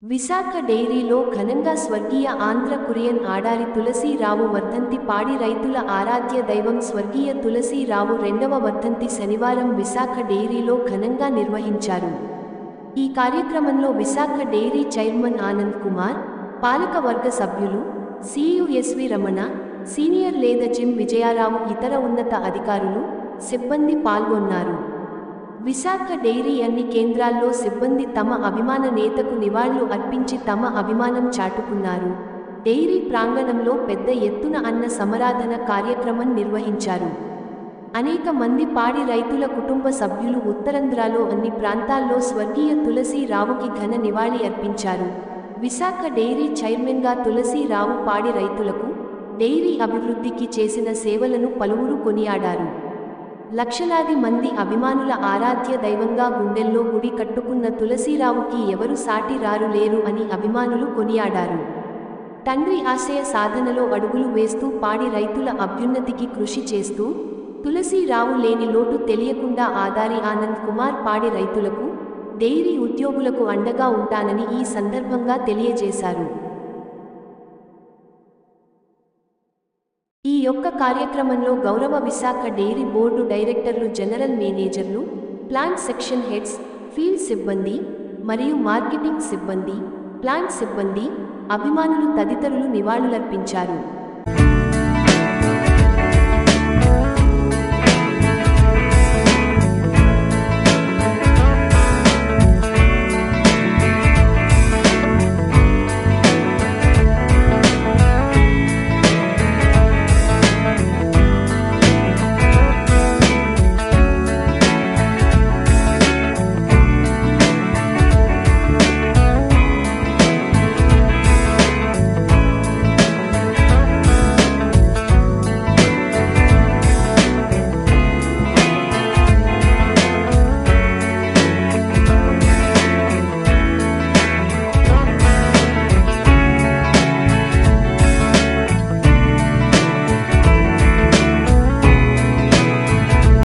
విశాఖ డెయిరీలో ఘనంగా స్వర్గీయ ఆంధ్ర కురియన్ ఆడారి తులసీరావు వర్ధంతి పాడి రైతుల ఆరాధ్య దైవం స్వర్గీయ తులసీరావు రెండవ వర్ధంతి శనివారం విశాఖ డెయిరీలో ఘనంగా నిర్వహించారు. ఈ కార్యక్రమంలో విశాఖ డెయిరీ చైర్మన్ ఆనంద్ కుమార్, పాలక వర్గ సభ్యులు, సియుఎస్వి రమణ, సీనియర్ లేదా జిమ్ విజయారావు, ఇతర ఉన్నత అధికారులు, సిబ్బంది పాల్గొన్నారు. విశాఖ డెయిరీ అన్ని కేంద్రాల్లో సిబ్బంది తమ అభిమాన నేతకు నివాళులు అర్పించి తమ అభిమానం చాటుకున్నారు. డెయిరీ ప్రాంగణంలో పెద్ద ఎత్తున అన్న సమారాధన కార్యక్రమం నిర్వహించారు. అనేక మంది పాడి రైతుల కుటుంబ సభ్యులు ఉత్తరాంధ్రలో అన్ని ప్రాంతాల్లో స్వర్గీయ తులసీరావుకి ఘన నివాళి అర్పించారు. విశాఖ డెయిరీ చైర్మన్గా తులసీరావు పాడి రైతులకు, డెయిరీ అభివృద్ధికి చేసిన సేవలను పలువురు కొనియాడారు. లక్షలాది మంది అభిమానుల ఆరాధ్య దైవంగా గుండెల్లో గుడి కట్టుకున్న తులసీరావుకి ఎవరు సాటి రారు లేరు అని అభిమానులు కొనియాడారు. తండ్రి ఆశయ సాధనలో అడుగులు వేస్తూ పాడి రైతుల అభ్యున్నతికి కృషి చేస్తూ, తులసీరావు లేని లోటు తెలియకుండా ఆదారి ఆనంద్ కుమార్ పాడి రైతులకు, డెయిరీ ఉద్యోగులకు అండగా ఉంటానని ఈ సందర్భంగా తెలియజేశారు. ఈ యొక్క కార్యక్రమంలో గౌరవ విశాఖ డెయిరీ బోర్డు డైరెక్టర్లు, జనరల్ మేనేజర్లు, ప్లాంట్ సెక్షన్ హెడ్స్, ఫీల్డ్ సిబ్బంది మరియు మార్కెటింగ్ సిబ్బంది, ప్లాంట్ సిబ్బంది, అభిమానులు తదితరులు నివాళులర్పించారు.